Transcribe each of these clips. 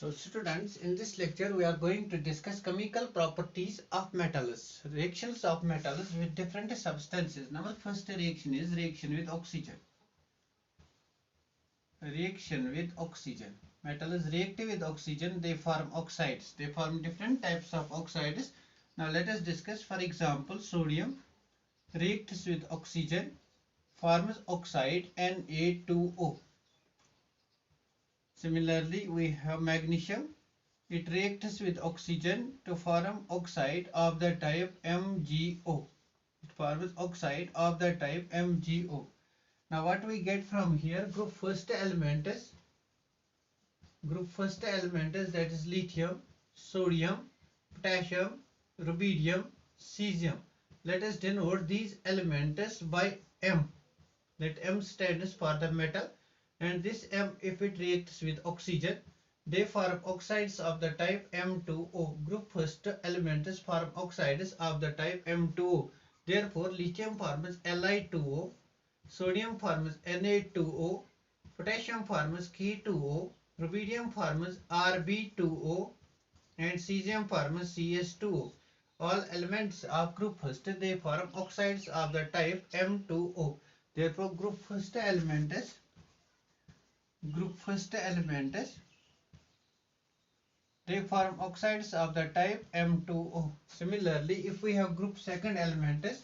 So students, in this lecture we are going to discuss chemical properties of metals, reactions of metals with different substances. Now first reaction is reaction with oxygen. Reaction with oxygen. Metals react with oxygen, they form oxides. They form different types of oxides. Now let us discuss. For example, sodium reacts with oxygen, forms oxide Na2O. Similarly, we have magnesium. It reacts with oxygen to form oxide of the type MgO. It forms oxide of the type MgO. Now what we get from here, group first element is that is lithium, sodium, potassium, rubidium, cesium. Let us denote these elements by M. Let M stands for the metal, and this M, if it reacts with oxygen, they form oxides of the type M2O. Group first elements form oxides of the type M2O. Therefore, lithium forms Li2O, sodium forms Na2O, potassium forms K2O, rubidium forms Rb2O, and cesium forms Cs2O. All elements of group first, they form oxides of the type M2O. Therefore, group first element is they form oxides of the type M2O. Similarly, if we have group second element is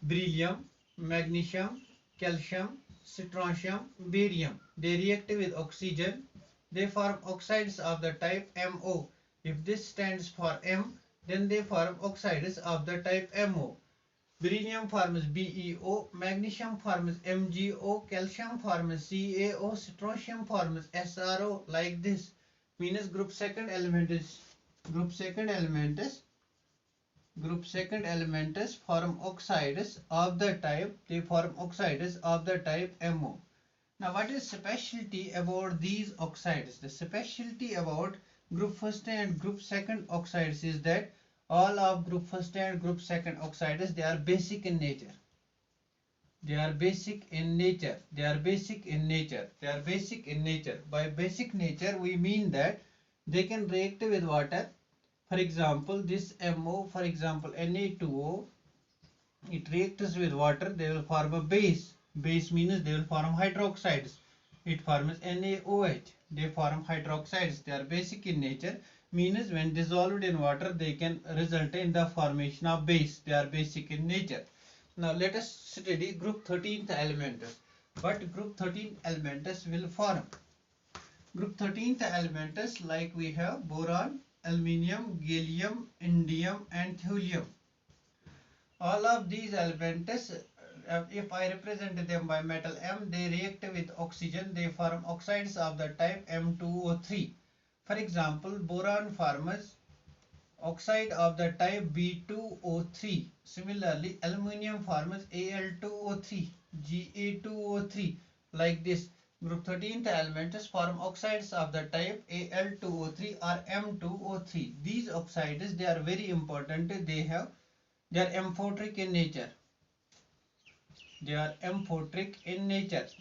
beryllium, magnesium, calcium, strontium, barium. They react with oxygen. They form oxides of the type MO. If this stands for M, then they form oxides of the type MO. Beryllium forms BeO, magnesium forms MgO, calcium forms CaO, strontium forms SrO, like this. Means group second element is form oxides of the type MO. Now what is specialty about these oxides? The specialty about group first and group second oxides is that all of group first and group second oxides, they are basic in nature. By basic nature we mean that they can react with water. For example, this MO, for example Na2O, it reacts with water, they will form a base. Base means they will form hydroxides. It forms NaOH. They form hydroxides. They are basic in nature. Means when dissolved in water, they can result in the formation of base. They are basic in nature. Now let us study group 13th elements. What group 13 elements will form? Group 13th elements, like we have boron, aluminium, gallium, indium, and thulium. All of these elements, if I represent them by metal M, they react with oxygen. They form oxides of the type M2O3. For example, boron forms oxide of the type B2O3. Similarly, aluminium forms Al2O3, Ga2O3, like this. Group 13th elements form oxides of the type Al2O3 or M2O3. These oxides, they are very important. They are amphoteric in nature.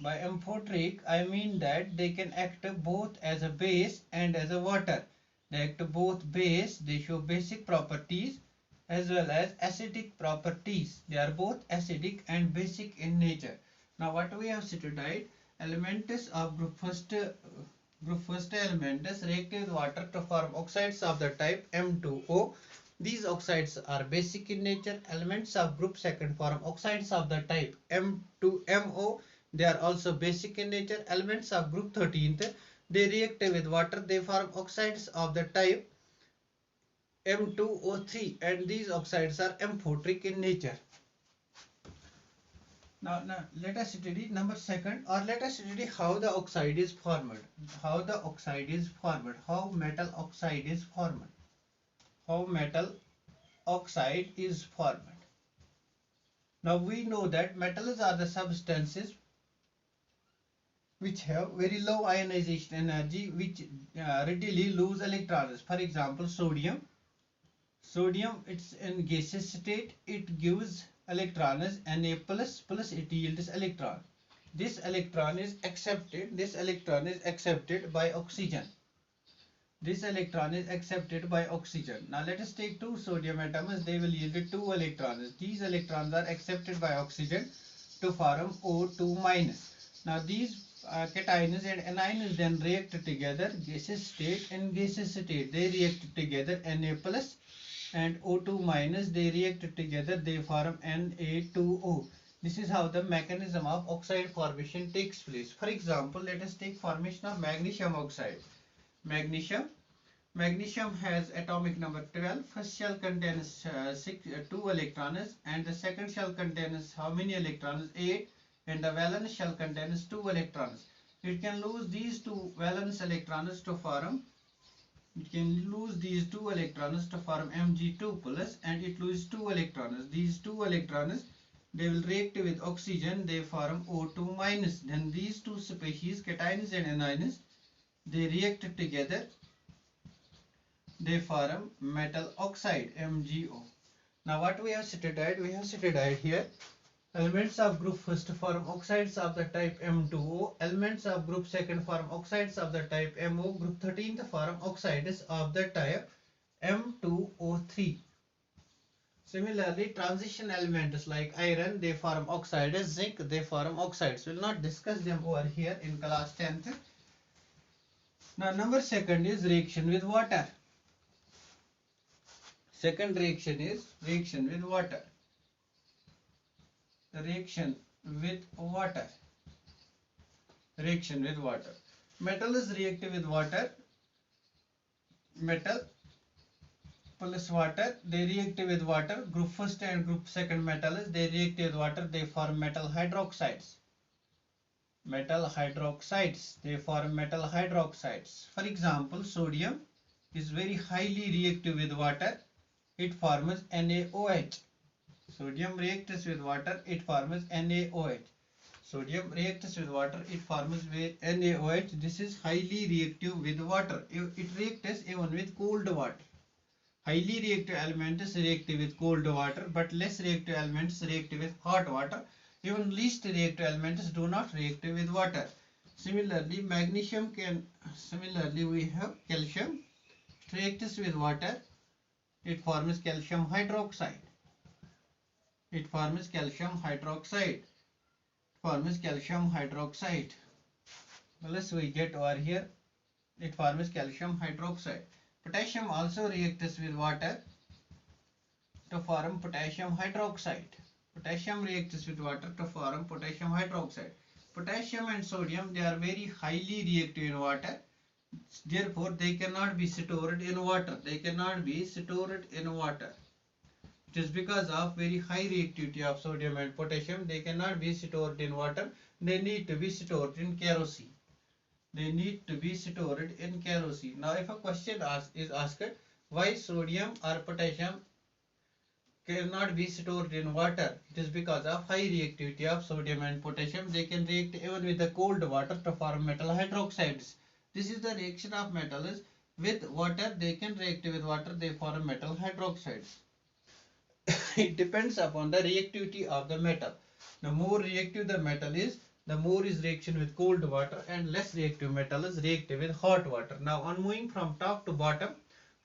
By amphoteric, I mean that they can act both as a base and as a water. They act both base, they show basic properties as well as acidic properties. They are both acidic and basic in nature. Now what we have studied, elements of group first elements react with water to form oxides of the type M2O. These oxides are basic in nature. Elements of group second form oxides of the type M2MO. They are also basic in nature. Elements of group 13th, they react with water. They form oxides of the type M2O3, and these oxides are amphoteric in nature. Now let us study number second, or let us study how the oxide is formed. How metal oxide is formed. Now we know that metals are the substances which have very low ionization energy, which readily lose electrons. For example, sodium, it's in gaseous state, it gives electrons Na plus, it yields electron. This electron is accepted by oxygen. This electron is accepted by oxygen. Now let us take two sodium atoms. They will yield two electrons. These electrons are accepted by oxygen to form O2 minus. Now these cations and anions then react together, gaseous state and gaseous state. They react together, Na plus and O2 minus. They react together, they form Na2O. This is how the mechanism of oxide formation takes place. For example, let us take formation of magnesium oxide. Magnesium has atomic number 12. First shell contains 2 electrons, and the second shell contains how many electrons? 8, and the valence shell contains 2 electrons. It can lose these 2 valence electrons to form Mg2 plus, and it loses 2 electrons. These 2 electrons, they will react with oxygen, they form O2 minus. Then these two species, cations and anions, they react together, they form metal oxide, MgO. Now what we have studied? We have studied here elements of group first form oxides of the type M2O, elements of group second form oxides of the type MO, group 13th form oxides of the type M2O3. Similarly, transition elements like iron, they form oxides, zinc, they form oxides. We will not discuss them over here in class 10th. Now number second is reaction with water. Second reaction is reaction with water. Reaction with water. Reaction with water. Metal is reactive with water. Metal plus water, they react with water. Group first and group second metals, they react with water. They form metal hydroxides. Metal hydroxides. They form metal hydroxides. For example, sodium is very highly reactive with water. It forms NaOH. Sodium reacts with water, it forms NaOH. Sodium reacts with water, it forms with NaOH. This is highly reactive with water. It reacts even with cold water. Highly reactive elements react with cold water, but less reactive elements react with hot water. Even least reactive elements do not react with water. Similarly, we have calcium. It reacts with water. It forms calcium hydroxide. It forms calcium hydroxide. Plus we get over here, it forms calcium hydroxide. Potassium also reacts with water to form potassium hydroxide. Potassium reacts with water to form potassium hydroxide. Potassium and sodium, they are very highly reactive in water. Therefore, they cannot be stored in water. It is because of very high reactivity of sodium and potassium. They cannot be stored in water. They need to be stored in kerosene. Now, if a question is asked, why sodium or potassium cannot be stored in water? It is because of high reactivity of sodium and potassium. They can react even with the cold water to form metal hydroxides. This is the reaction of metals with water. They can react with water, they form metal hydroxides. It depends upon the reactivity of the metal. The more reactive the metal is, the more is reaction with cold water, and less reactive metal is reactive with hot water. Now on moving from top to bottom,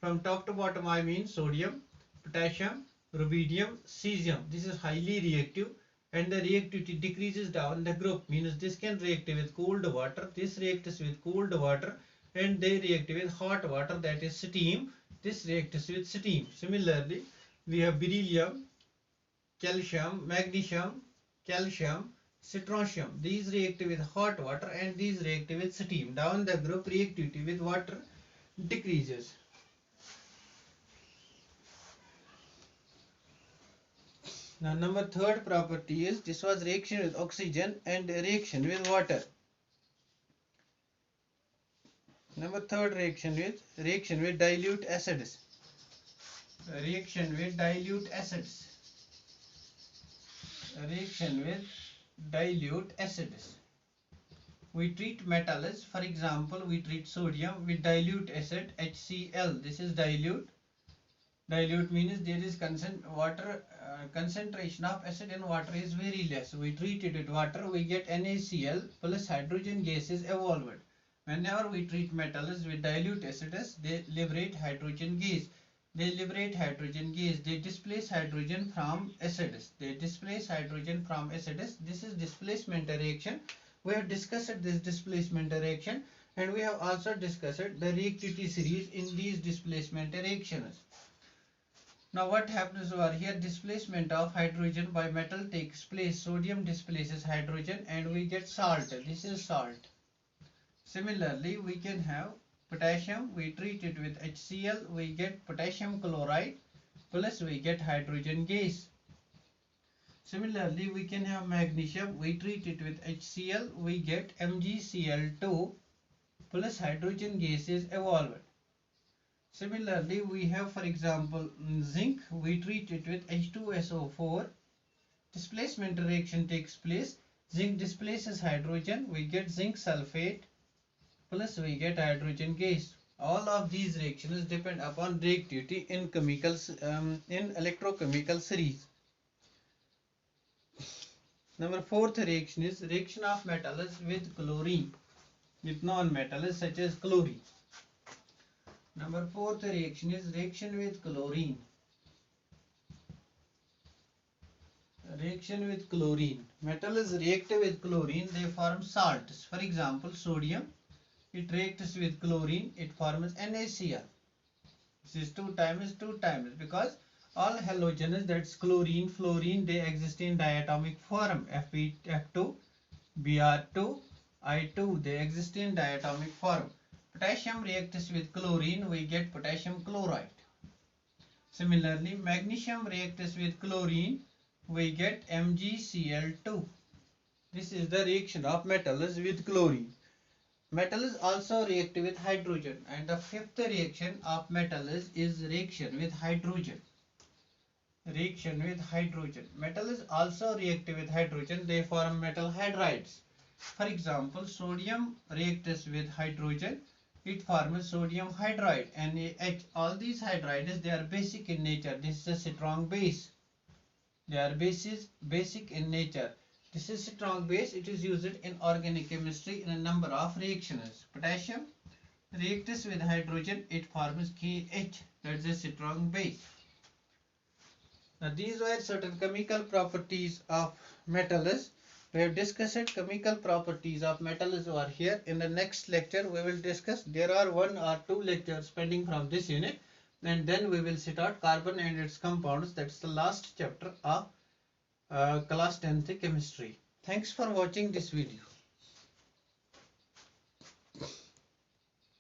I mean sodium, potassium, rubidium, cesium. This is highly reactive, and the reactivity decreases down the group, means this can react with cold water, this reacts with cold water, and they react with hot water, that is steam. This reacts with steam. Similarly, we have beryllium, calcium, magnesium, calcium, strontium. These react with hot water and these react with steam. Down the group, reactivity with water decreases. Now number third property is, this was reaction with oxygen and reaction with water. Number third reaction with dilute acids. Reaction with dilute acids. We treat metals, for example, we treat sodium with dilute acid HCl. This is dilute. Dilute means there is concentration of acid in water is very less. We treat it with water, we get NaCl plus hydrogen gas is evolved. Whenever we treat metals with dilute acids, they liberate hydrogen gas. They liberate hydrogen gas. They displace hydrogen from acids. They displace hydrogen from acids. This is displacement reaction. We have discussed this displacement reaction, and we have also discussed the reactivity series in these displacement reactions. Now what happens over here? Displacement of hydrogen by metal takes place. Sodium displaces hydrogen and we get salt. This is salt. Similarly, we can have potassium. We treat it with HCl. We get potassium chloride plus we get hydrogen gas. Similarly, we can have magnesium. We treat it with HCl. We get MgCl2 plus hydrogen gas is evolved. Similarly, we have, for example, zinc. We treat it with H2SO4. Displacement reaction takes place. Zinc displaces hydrogen. We get zinc sulfate plus we get hydrogen gas. All of these reactions depend upon reactivity in in electrochemical series. Number fourth reaction is reaction of metals with chlorine, with non-metals such as chlorine. Number fourth reaction is reaction with chlorine. Reaction with chlorine. Metals react with chlorine, they form salts. For example, sodium, it reacts with chlorine, it forms NaCl. This is 2 times because all halogens, that's chlorine, fluorine, they exist in diatomic form. F2, Br2, I2, they exist in diatomic form. Potassium reacts with chlorine, we get potassium chloride. Similarly, magnesium reacts with chlorine, we get MgCl2. This is the reaction of metals with chlorine. Metals also react with hydrogen, and the fifth reaction of metals is reaction with hydrogen. Reaction with hydrogen. Metals also react with hydrogen, they form metal hydrides. For example, sodium reacts with hydrogen, it forms sodium hydride, NaH. All these hydrides, they are basic in nature. This is a strong base. They are basic in nature. This is strong base. It is used in organic chemistry in a number of reactions. Potassium reacts with hydrogen, it forms KH. That is a strong base. Now these were certain chemical properties of metals. We have discussed chemical properties of metals over here. In the next lecture we will discuss. There are 1 or 2 lectures pending from this unit, and then we will set out carbon and its compounds. That's the last chapter of class 10th chemistry. Thanks for watching this video.